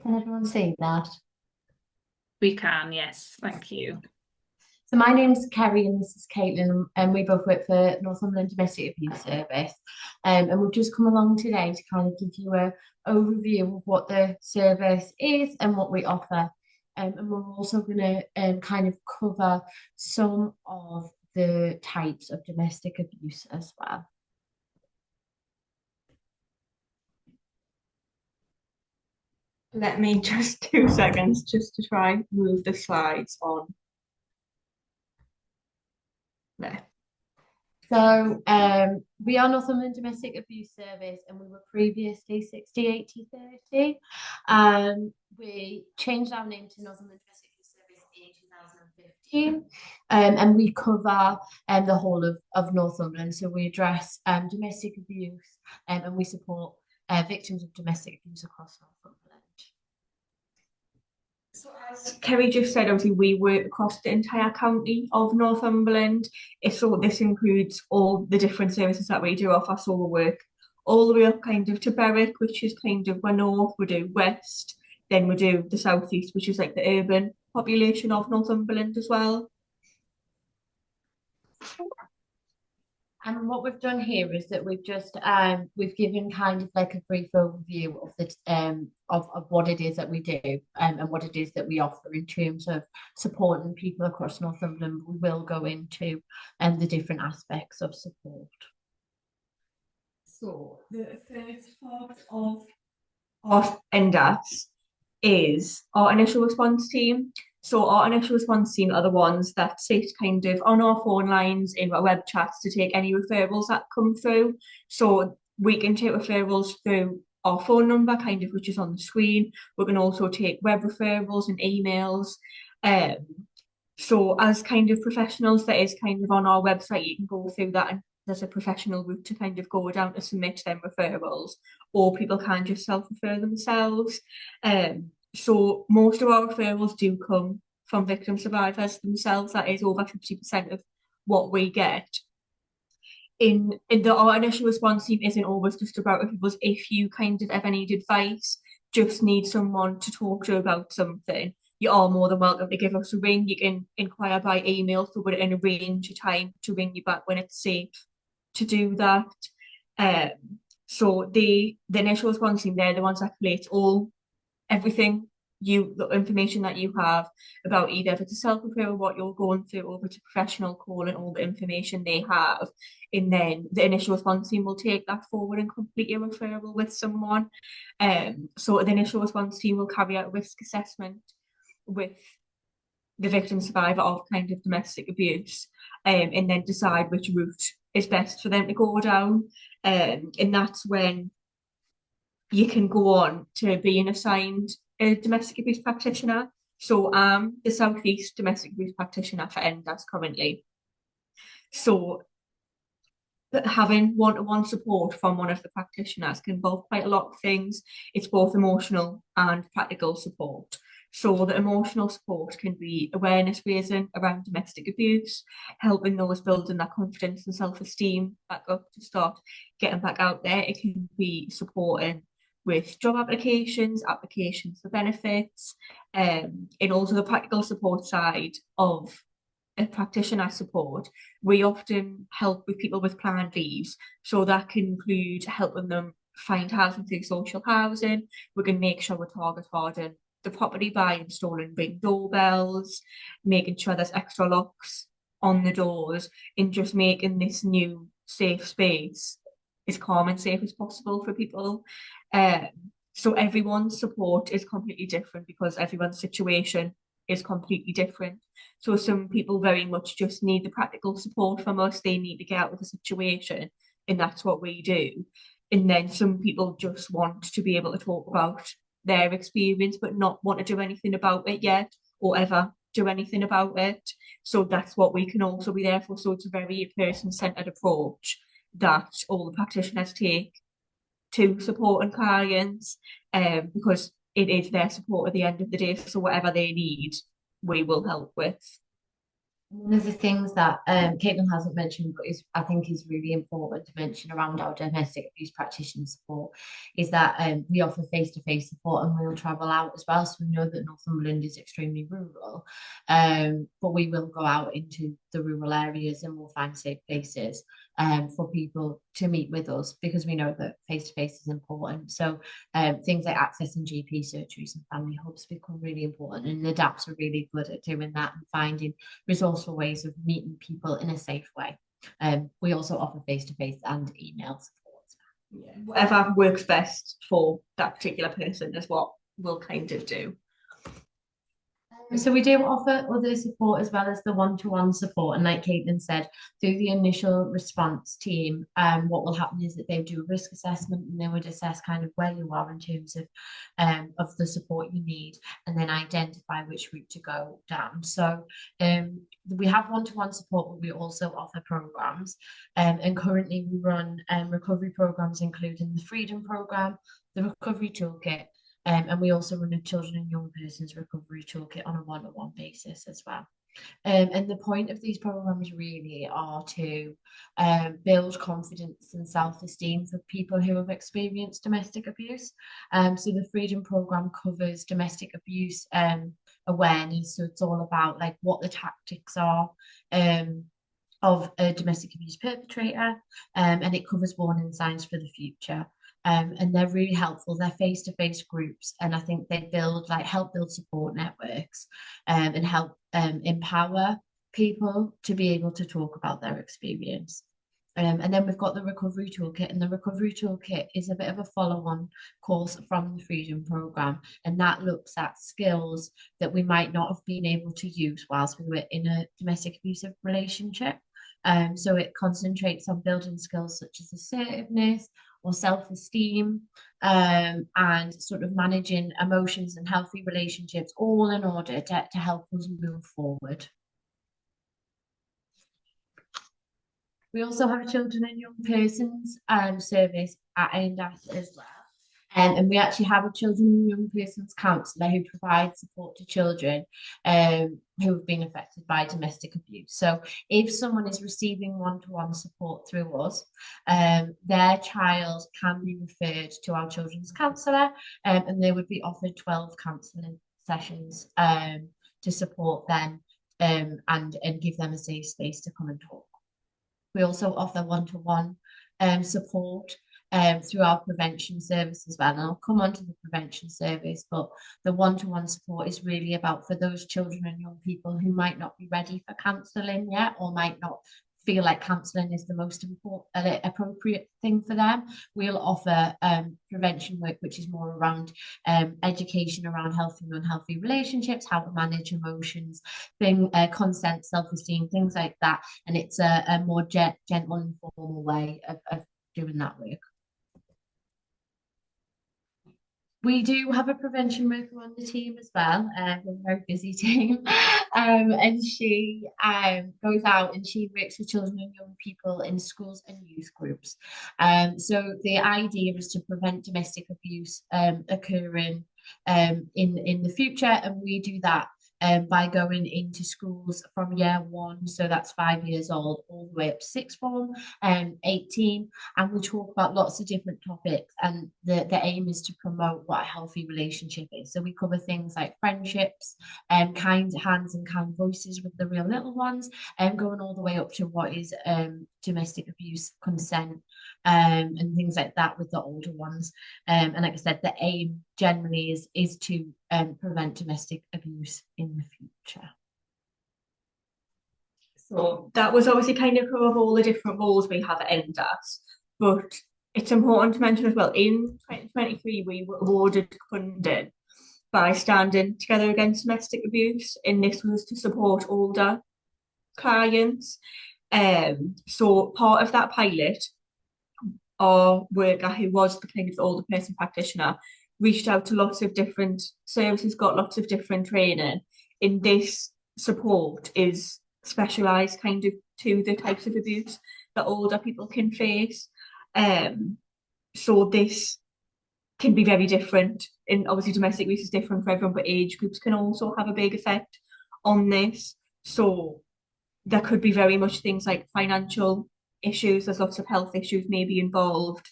Can everyone see that? We can, yes, thank you. So my name's Kerry and this is Caitlin, and we both work for Northumberland Domestic Abuse Service. And we've just come along today to kind of give you a overview of what the service is and what we offer. And we're also going to kind of cover some of the types of domestic abuse as well. Let me just 2 seconds just to try and move the slides on there. So we are Northumberland Domestic Abuse Service and we were previously 60, 80, 30. We changed our name to Northumberland Domestic Abuse Service in 2015 and we cover the whole of Northumberland. So we address domestic abuse and we support victims of domestic abuse across Northumberland. So as Kerry just said, obviously we work across the entire county of Northumberland. So this includes all the different services that we do offer. So we work all the way up kind of to Berwick, which is kind of where north, we do west, then we do the southeast, which is like the urban population of Northumberland as well. And what we've done here is that we've given kind of like a brief overview of the of what it is that we do and what it is that we offer in terms of supporting people across Northumberland. We will go into the different aspects of support. So the first part of NDAS is our initial response team. So our initial response team are the ones that sit kind of on our phone lines in our web chats to take any referrals that come through. So we can take referrals through our phone number, kind of which is on the screen. We can also take web referrals and emails. Um, so as kind of professionals, that is kind of on our website, you can go through that and there's a professional route to kind of go down to submit them referrals, or people can just self-refer themselves. So most of our referrals do come from victim survivors themselves. That is over 50% of what we get. Our initial response team isn't always just about if it was if you kind of ever need advice, just need someone to talk to about something, you are more than welcome to give us a ring. You can inquire by email so we can arrange a time to ring you back when it's safe to do that. Um, so the initial response team, they're the ones that collate everything the information that you have about either if it's a self-referral or what you're going through, or if it's a professional call and all the information they have. And then the initial response team will take that forward and complete a referral with someone. So the initial response team will carry out a risk assessment with the victim survivor of kind of domestic abuse, and then decide which route is best for them to go down. And that's when you can go on to being assigned a domestic abuse practitioner. So I'm the Southeast domestic abuse practitioner for NDAS currently. So having one-to-one support from one of the practitioners can involve quite a lot of things. It's both emotional and practical support. So the emotional support can be awareness raising around domestic abuse, helping those building their confidence and self-esteem back up to start getting back out there. It can be supporting with job applications, applications for benefits, and also the practical support side of a practitioner support. We often help with people with planned leaves. So that can include helping them find housing through social housing. We can make sure we're target hardening the property by installing ring doorbells, making sure there's extra locks on the doors, and just making this new safe space as calm and safe as possible for people. Um, so everyone's support is completely different because everyone's situation is completely different. So some people very much just need the practical support from us. They need to get out of the situation, and that's what we do. And then some people just want to be able to talk about their experience, but not want to do anything about it yet, or ever do anything about it. So that's what we can also be there for. So it's a very person-centered approach that all the practitioners take to supporting clients, because it is their support at the end of the day. So whatever they need, we will help with. One of the things that Caitlin hasn't mentioned, but I think is really important to mention around our domestic abuse practitioner support, is that we offer face-to-face support and we'll travel out as well. So we know that Northumberland is extremely rural, but we will go out into the rural areas and we'll find safe places for people to meet with us because we know that face-to-face is important. So things like accessing GP surgeries and family hubs become really important, and the DAPs are really good at doing that and finding resourceful ways of meeting people in a safe way. We also offer face-to-face and email support. Yeah, whatever works best for that particular person is what we'll kind of do. So we do offer other support as well as the one-to-one support. And like Caitlin said, through the initial response team, what will happen is that they do a risk assessment and they would assess kind of where you are in terms of the support you need, and then identify which route to go down. So we have one-to-one support, but we also offer programs. And currently we run recovery programs, including the Freedom Program, the Recovery Toolkit, and we also run a children and young persons recovery toolkit on a one-on-one basis as well. And the point of these programs really are to build confidence and self-esteem for people who have experienced domestic abuse. So the Freedom Program covers domestic abuse awareness. So it's all about like what the tactics are of a domestic abuse perpetrator, and it covers warning signs for the future. And they're really helpful. They're face-to-face groups, and I think they help build support networks, and help empower people to be able to talk about their experience. And then we've got the Recovery Toolkit, and the Recovery Toolkit is a bit of a follow-on course from the Freedom Programme, and that looks at skills that we might not have been able to use whilst we were in a domestic abusive relationship. So it concentrates on building skills such as assertiveness or self-esteem, and sort of managing emotions and healthy relationships, all in order to help us move forward. We also have a children and young persons service at NDAS as well. And we actually have a children and young persons counsellor who provides support to children who have been affected by domestic abuse. So if someone is receiving one-to-one support through us, their child can be referred to our children's counsellor, and they would be offered 12 counselling sessions to support them, and give them a safe space to come and talk. We also offer one-to-one support through our prevention service as well. And I'll come on to the prevention service, but the one-to-one support is really about for those children and young people who might not be ready for counselling yet, or might not feel like counselling is the most appropriate thing for them. We'll offer prevention work, which is more around education around healthy and unhealthy relationships, how to manage emotions, consent, self-esteem, things like that. And it's a more gentle and formal way of doing that work. We do have a prevention worker on the team as well. We're a very busy team. And she goes out and she works with children and young people in schools and youth groups. So the idea is to prevent domestic abuse occurring in the future. And we do that by going into schools from year 1, so that's 5 years old, all the way up to sixth form, 18, and we talk about lots of different topics, and the aim is to promote what a healthy relationship is. So we cover things like friendships, kind hands and kind voices with the real little ones, and going all the way up to what is domestic abuse, consent, and things like that with the older ones. And like I said, the aim generally is to prevent domestic abuse in the future. So that was obviously kind of cover all the different roles we have at NDAS, but it's important to mention as well, in 2023 we were awarded funding by Standing Together Against Domestic Abuse, and this was to support older clients. So part of that pilot, our worker, who was the kind of older person practitioner, reached out to lots of different services, got lots of different training. In this support is specialised kind of to the types of abuse that older people can face. So this can be very different. And obviously domestic abuse is different for everyone, but age groups can also have a big effect on this. So there could be very much things like financial issues. There's lots of health issues maybe involved,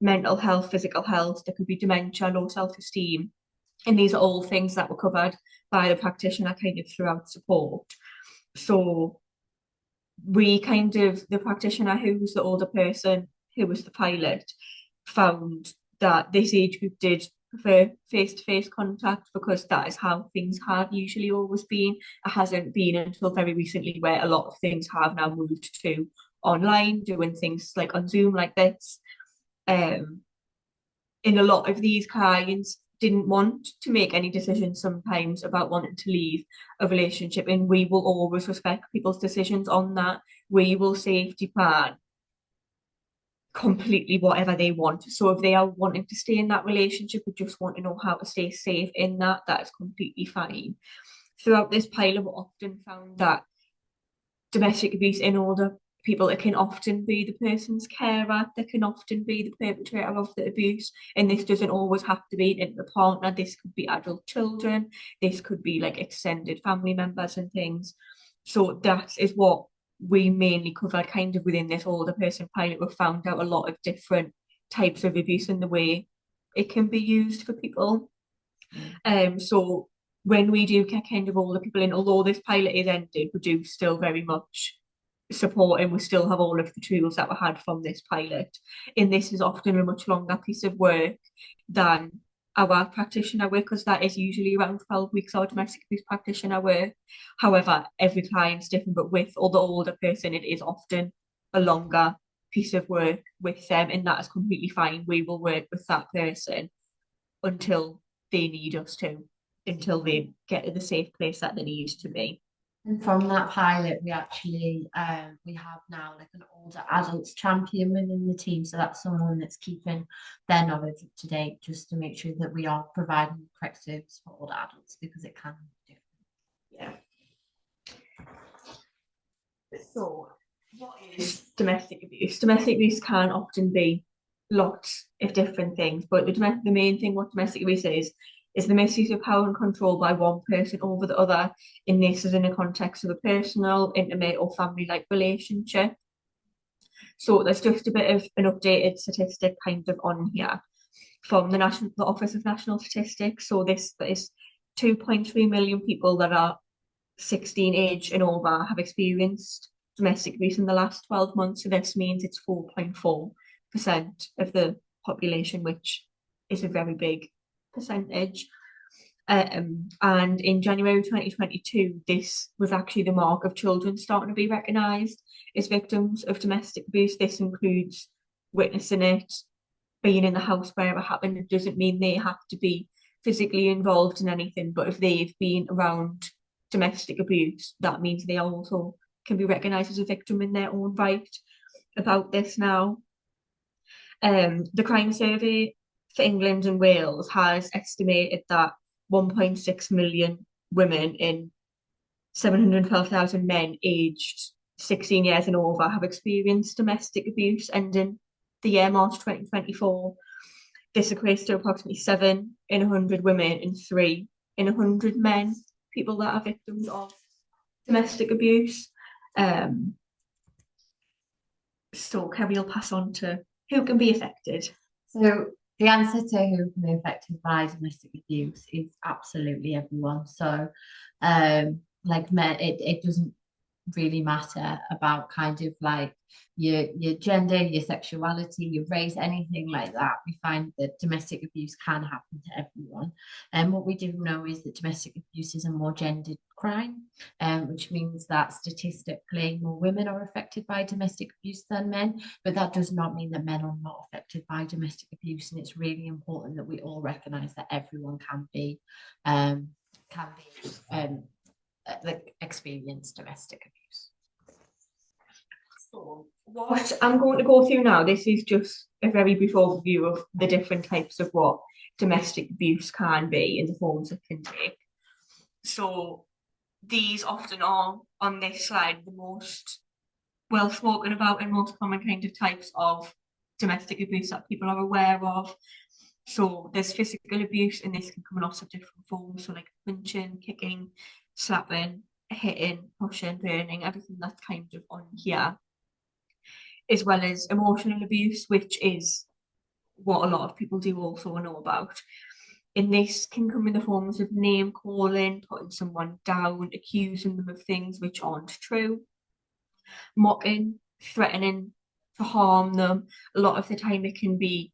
mental health, physical health. There could be dementia, low self-esteem. And these are all things that were covered by the practitioner kind of throughout support. So we kind of, the practitioner who was the older person, who was the pilot, found that this age group did prefer face-to-face contact because that is how things have usually always been. It hasn't been until very recently where a lot of things have now moved to online, doing things like on Zoom like this. In a lot of these clients didn't want to make any decisions sometimes about wanting to leave a relationship, and we will always respect people's decisions on that. We will safety plan completely whatever they want. So if they are wanting to stay in that relationship but just want to know how to stay safe in that, that is completely fine. Throughout this pilot, we often found that domestic abuse in older people, it can often be the person's carer, that can often be the perpetrator of the abuse, and this doesn't always have to be in the partner. This could be adult children, this could be like extended family members and things. So that is what we mainly covered kind of within this older person pilot. We found out a lot of different types of abuse and the way it can be used for people. So when we do get kind of older people in, although this pilot is ended, we do still very much support, and we still have all of the tools that we had from this pilot. And this is often a much longer piece of work than our practitioner work, because that is usually around 12 weeks our domestic abuse practitioner work. However, every client's different, but with the older person, it is often a longer piece of work with them, and that is completely fine. We will work with that person until they need us to, until they get to the safe place that they need to be. And from that pilot, we actually we have now like an older adults champion within the team. So that's someone that's keeping their knowledge up to date, just to make sure that we are providing the correct service for older adults, because it can be different. Yeah. So what is domestic abuse? Domestic abuse can often be lots of different things, but the main thing what domestic abuse is the misuse of power and control by one person over the other, and this is in the context of a personal, intimate, or family-like relationship. So there's just a bit of an updated statistic kind of on here from the Office of National Statistics. So this is 2.3 million people that are 16 age and over have experienced domestic abuse in the last 12 months. So this means it's 4.4% of the population, which is a very big percentage. And in January 2022, this was actually the mark of children starting to be recognised as victims of domestic abuse. This includes witnessing it, being in the house where it happened. It doesn't mean they have to be physically involved in anything, but if they've been around domestic abuse, that means they also can be recognised as a victim in their own right about this now. The crime survey for England and Wales has estimated that 1.6 million women and 712,000 men aged 16 years and over have experienced domestic abuse ending the year March 2024. This equates to approximately 7 in 100 women and 3 in 100 men, people that are victims of domestic abuse. So Kerry will pass on to who can be affected. So the answer to who can be affected by domestic abuse is absolutely everyone. So like men, it doesn't really matter about kind of like your gender, your sexuality, your race, anything like that. We find that domestic abuse can happen to everyone. And what we do know is that domestic abuse is a more gendered crime, which means that statistically more women are affected by domestic abuse than men, but that does not mean that men are not affected by domestic abuse. And it's really important that we all recognise that everyone can be like experience domestic abuse. So what I'm going to go through now, this is just a very brief overview of the different types of what domestic abuse can be and the forms it can take. So these often are on this slide the most well spoken about and most common kind of types of domestic abuse that people are aware of. So there's physical abuse, and this can come in lots of different forms, so like punching, kicking, slapping, hitting, pushing, burning, everything that's kind of on here, as well as emotional abuse, which is what a lot of people do also know about. And this can come in the forms of name calling, putting someone down, accusing them of things which aren't true, mocking, threatening to harm them. A lot of the time it can be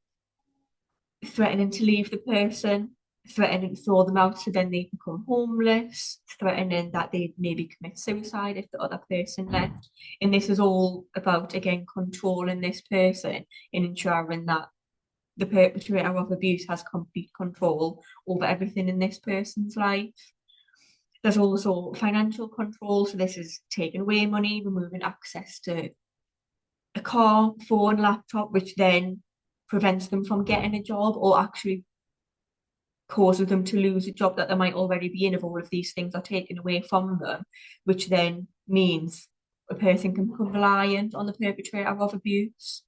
threatening to leave the person, threatening to throw them out so then they become homeless, threatening that they'd maybe commit suicide if the other person left. And this is all about, again, controlling this person and ensuring that the perpetrator of abuse has complete control over everything in this person's life. There's also financial control, so this is taking away money, removing access to a car, phone, laptop, which then prevents them from getting a job or actually causes them to lose a job that they might already be in if all of these things are taken away from them, which then means a person can become reliant on the perpetrator of abuse.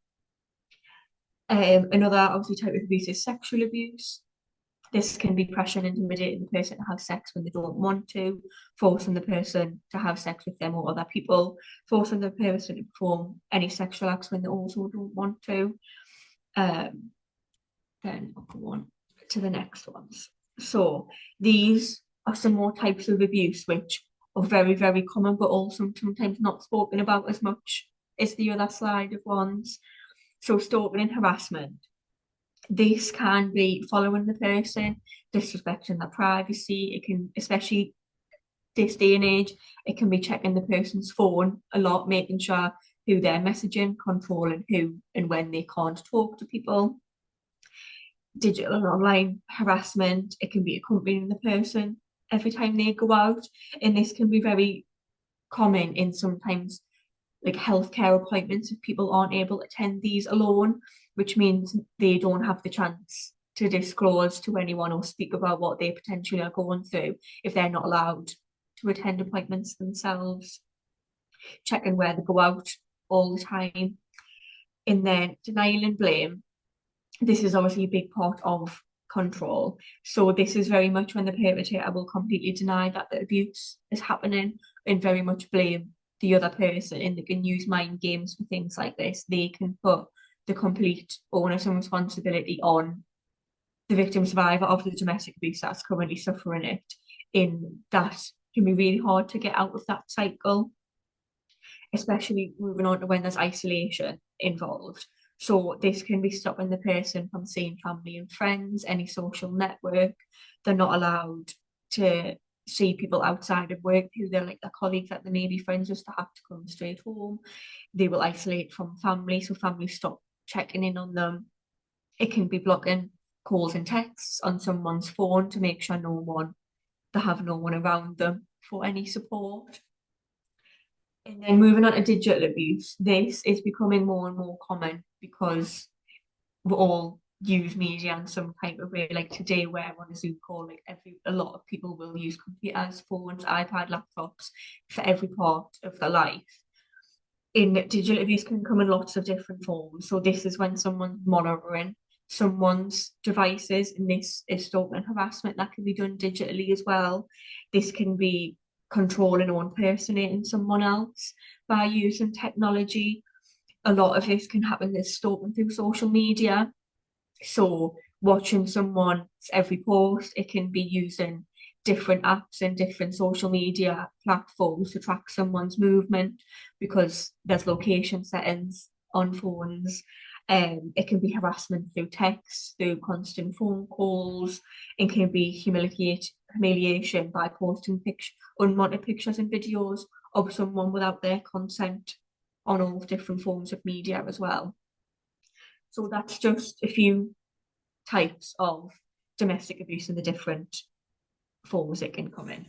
Another obviously type of abuse is sexual abuse. This can be pressuring and intimidating the person to have sex when they don't want to, forcing the person to have sex with them or other people, forcing the person to perform any sexual acts when they also don't want to. Then I'll go on to the next ones. So these are some more types of abuse which are very, very common, but also sometimes not spoken about as much as the other side of ones. So stalking and harassment. This can be following the person, disrespecting their privacy. It can, especially this day and age, it can be checking the person's phone a lot, making sure who they're messaging, controlling who and when they can't talk to people. Digital and online harassment, it can be accompanying the person every time they go out, and this can be very common in sometimes like healthcare appointments if people aren't able to attend these alone, which means they don't have the chance to disclose to anyone or speak about what they potentially are going through if they're not allowed to attend appointments themselves. Checking where they go out all the time. And then denial and blame. This is obviously a big part of control. So this is very much when the perpetrator will completely deny that the abuse is happening and very much blame the other person, and they can use mind games for things like this. They can put the complete onus and responsibility on the victim survivor of the domestic abuse that's currently suffering it. In that can be really hard to get out of that cycle, especially moving on to when there's isolation involved. So this can be stopping the person from seeing family and friends, any social network. They're not allowed to see people outside of work who they're like their colleagues that they may be friends just to have to come straight home. They will isolate from family, so family stop checking in on them. It can be blocking calls and texts on someone's phone to make sure they have no one around them for any support. And then moving on to digital abuse, this is becoming more and more common because we all use media in some kind of way. Like today, we're on a Zoom call, like a lot of people will use computers, phones, iPad, laptops for every part of their life. In digital abuse can come in lots of different forms. So this is when someone's monitoring someone's devices, and this is stalking and harassment that can be done digitally as well. This can be controlling or impersonating someone else by using technology. A lot of this can happen as stalking through social media. So watching someone's every post, it can be using different apps and different social media platforms to track someone's movement because there's location settings on phones. It can be harassment through text, through constant phone calls. It can be humiliation by posting unwanted pictures and videos of someone without their consent on all different forms of media as well. So that's just a few types of domestic abuse and the different forms it can come in.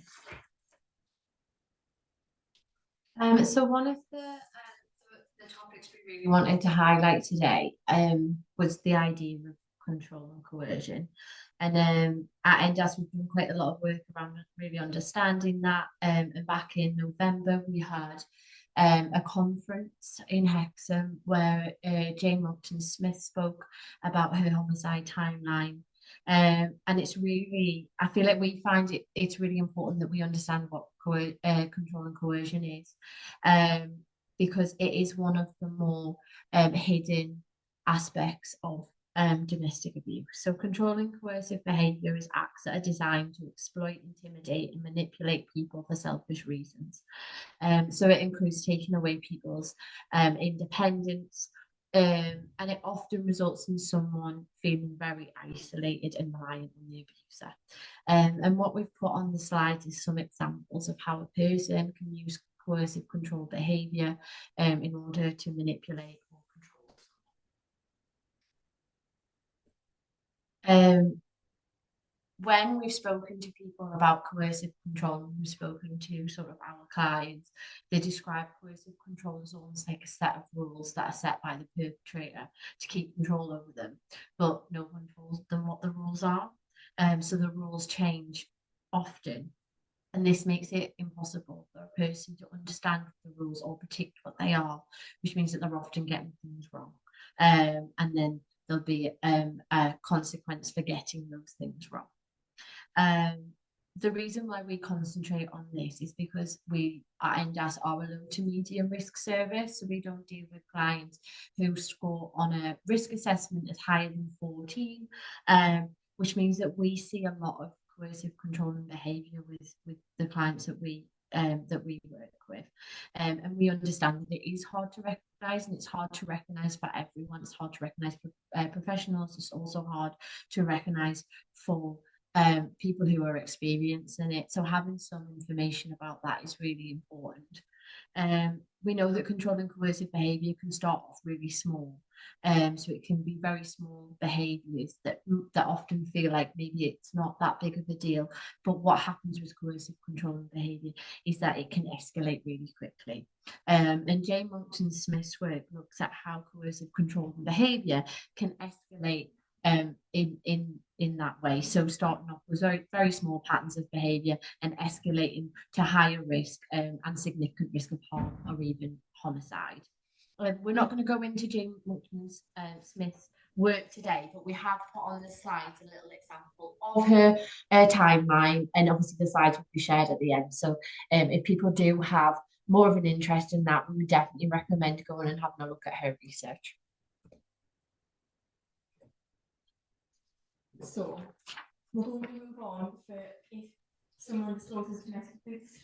So one of the topics we really wanted to highlight today was the idea of control and coercion. And at NDAS, we've done quite a lot of work around really understanding that. And back in November, we had a conference in Hexham where Jane Moulton Smith spoke about her homicide timeline And it's really, I feel like we find it's really important that we understand what control and coercion is, um, because it is one of the more hidden aspects of domestic abuse. So controlling coercive behaviour is acts that are designed to exploit, intimidate, and manipulate people for selfish reasons. So it includes taking away people's independence, and it often results in someone feeling very isolated and reliant on the abuser. And what we've put on the slide is some examples of how a person can use coercive control behaviour in order to manipulate or control someone. When we've spoken to people about coercive control, we've spoken to sort of our clients, they describe coercive control as almost like a set of rules that are set by the perpetrator to keep control over them, but no one told them what the rules are. So the rules change often, and this makes it impossible for a person to understand the rules or predict what they are, which means that they're often getting things wrong. And then there'll be a consequence for getting those things wrong. The reason why we concentrate on this is because we at NDAS are a low to medium risk service, so we don't deal with clients who score on a risk assessment as higher than 14, which means that we see a lot of coercive control and behaviour with the clients that we work with, and we understand that it is hard to recognise, and it's hard to recognise for everyone. It's hard to recognise for professionals. It's also hard to recognise for people who are experiencing it. So having some information about that is really important. We know that controlling coercive behaviour can start off really small. So it can be very small behaviours that often feel like maybe it's not that big of a deal. But what happens with coercive controlling behaviour is that it can escalate really quickly. And Jane Monckton Smith's work looks at how coercive controlling behaviour can escalate in that way. So starting off with very, very small patterns of behaviour and escalating to higher risk and significant risk of harm or even homicide. We're not going to go into Jane Monckton Smith's work today, but we have put on the slides a little example of her timeline, and obviously the slides will be shared at the end. So if people do have more of an interest in that, we would definitely recommend going and having a look at her research. So we're going to move on for if someone discloses domestic abuse.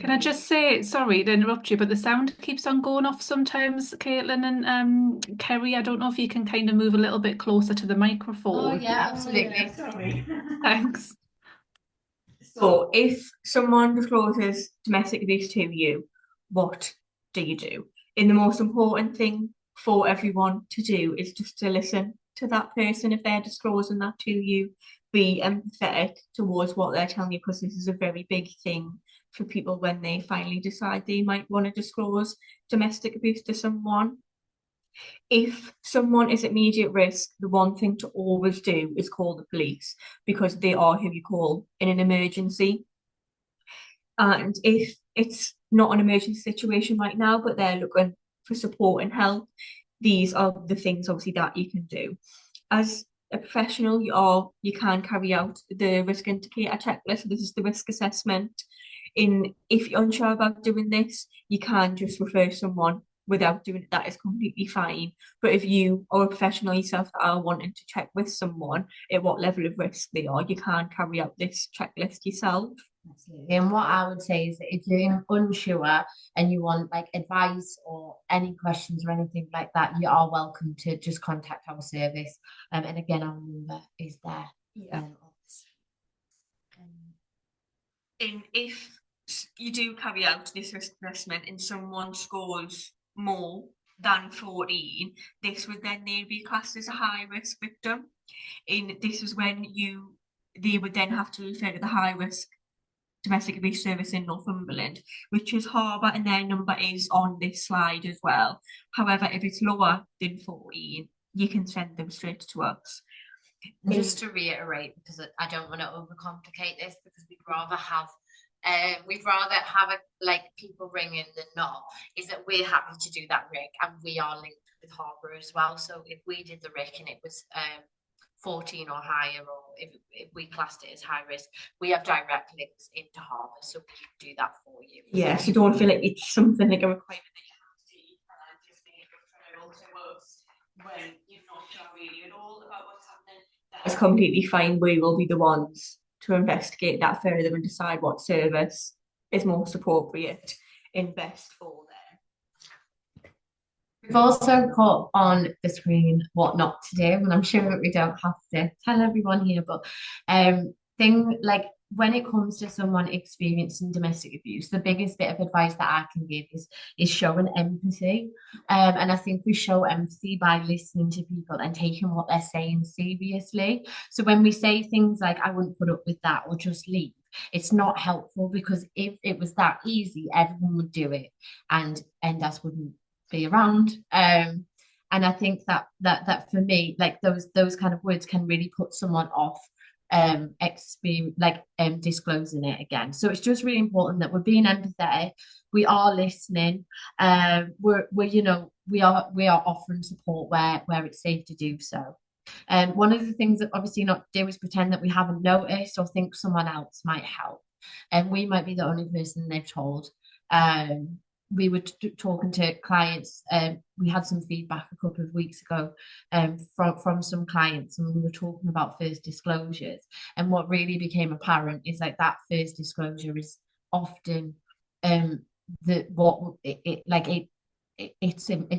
Can I just say, sorry to interrupt you, but the sound keeps on going off sometimes, Caitlin and Kerry. I don't know if you can kind of move a little bit closer to the microphone. Oh yeah, absolutely. Oh, yeah, sorry. Thanks. So if someone discloses domestic abuse to you, what do you do? And the most important thing for everyone to do is just to listen to that person if they're disclosing that to you. Be empathetic towards what they're telling you, because this is a very big thing for people when they finally decide they might want to disclose domestic abuse to someone. If someone is at immediate risk, the one thing to always do is call the police, because they are who you call in an emergency. And if it's not an emergency situation right now, but they're looking for support and help, these are the things obviously that you can do. As a professional, you can carry out the risk indicator checklist. This is the risk assessment. If you're unsure about doing this, you can just refer someone without doing it. That is completely fine. But if you are a professional yourself that are wanting to check with someone at what level of risk they are, you can carry out this checklist yourself. Absolutely. And what I would say is that if you're unsure and you want like advice or any questions or anything like that, you are welcome to just contact our service. And again, our number is there. Yeah. And if you do carry out this risk assessment and someone scores more than 14, this would then be classed as a high risk victim. And this is when they would then have to refer to the high risk domestic abuse service in Northumberland, which is Harbour, and their number is on this slide as well. However, if it's lower than 14, you can send them straight to us. Just to reiterate, because I don't want to overcomplicate this, because we'd rather have people ringing than not, is that we're happy to do that RIC, and we are linked with Harbour as well. So if we did the RIC and it was 14 or higher, or if we classed it as high risk, we have direct links into Harbour, so we can do that for you. Yeah, so don't feel like it's something like a requirement that you have to do and just make a referral to us when you're not sure really at all about what's happening. That's completely fine. We will be the ones to investigate that further and decide what service is most appropriate and best for them. We've also put on the screen what not to do, and I'm sure that we don't have to tell everyone here, but thing like when it comes to someone experiencing domestic abuse, the biggest bit of advice that I can give is showing empathy. And I think we show empathy by listening to people and taking what they're saying seriously. So when we say things like, I wouldn't put up with that or just leave, it's not helpful, because if it was that easy, everyone would do it and NDAS wouldn't be around. And I think that for me, like those kind of words can really put someone off experience, disclosing it again. So it's just really important that we're being empathetic, we are listening, we're you know we are offering support where it's safe to do so. One of the things that obviously not do is pretend that we haven't noticed or think someone else might help, and we might be the only person they've told. We were talking to clients. We had some feedback a couple of weeks ago from some clients, and we were talking about first disclosures. And what really became apparent is like that first disclosure is often it's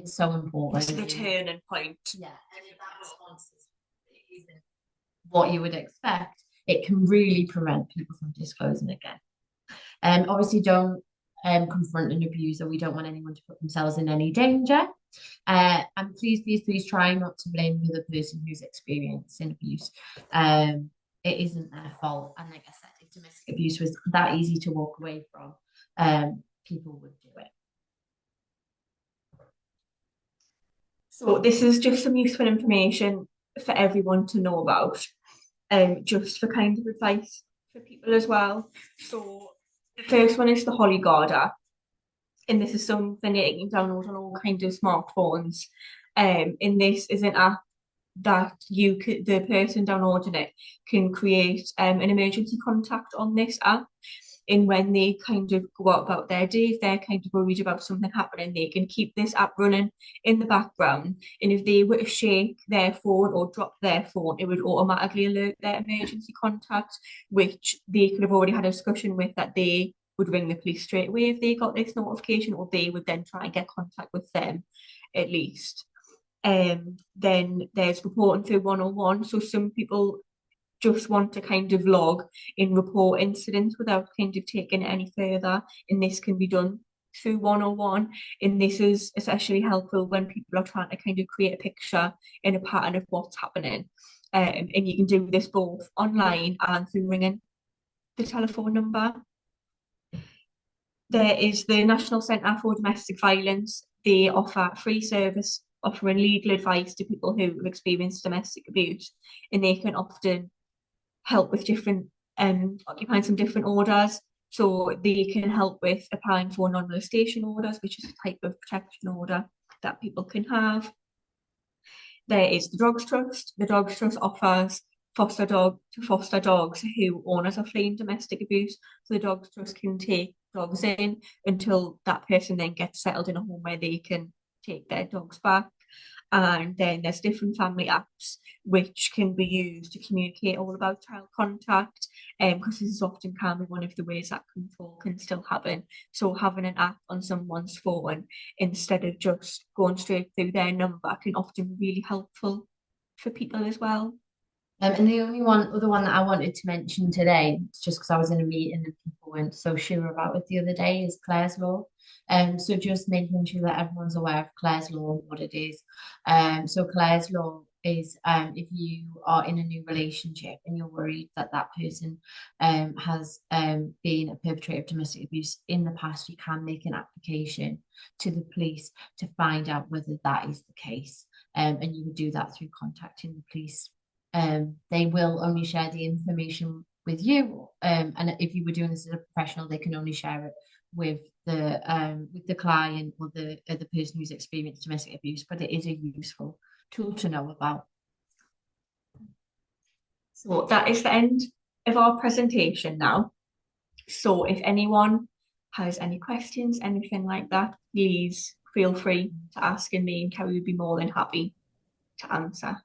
so important. It's the turning point. Yeah, and if that response isn't what you would expect, it can really prevent people from disclosing again. Obviously, don't confront an abuser. We don't want anyone to put themselves in any danger. And please try not to blame the other person who's experiencing abuse. It isn't their fault. And like I said, if domestic abuse was that easy to walk away from, people would do it. So this is just some useful information for everyone to know about, just for kind of advice for people as well. So the first one is the Holly Guard app, and this is something that you can download on all kinds of smartphones. And this is an app that the person downloading it can create an emergency contact on this app. And when they kind of go out about their day, if they're kind of worried about something happening, they can keep this app running in the background. And if they were to shake their phone or drop their phone, it would automatically alert their emergency contact, which they could have already had a discussion with, that they would ring the police straight away if they got this notification, or they would then try and get contact with them at least. Then there's reporting through 101. So some people just want to kind of log and report incidents without kind of taking it any further, and this can be done through 101. And this is especially helpful when people are trying to kind of create a picture and a pattern of what's happening. And you can do this both online and through ringing the telephone number. There is the National Centre for Domestic Violence. They offer free service offering legal advice to people who have experienced domestic abuse, and they can often help with different occupying some different orders. So they can help with applying for non-molestation orders, which is a type of protection order that people can have. There is the Dogs Trust. The Dogs Trust offers foster dogs who owners are fleeing domestic abuse. So the Dogs Trust can take dogs in until that person then gets settled in a home where they can take their dogs back. And then there's different family apps which can be used to communicate all about child contact, because this is often can be one of the ways that control can still happen. So having an app on someone's phone instead of just going straight through their number can often be really helpful for people as well. And the other one that I wanted to mention today, just because I was in a meeting and people weren't so sure about it the other day, is Clare's Law. So just making sure that everyone's aware of Clare's Law and what it is. So Clare's Law is if you are in a new relationship and you're worried that that person has been a perpetrator of domestic abuse in the past, you can make an application to the police to find out whether that is the case. And you would do that through contacting the police. They will only share the information with you, and if you were doing this as a professional, they can only share it with the client or the person who's experienced domestic abuse. But it is a useful tool to know about. So that is the end of our presentation now. So if anyone has any questions, anything like that, please feel free to ask, and me and Kerry would be more than happy to answer.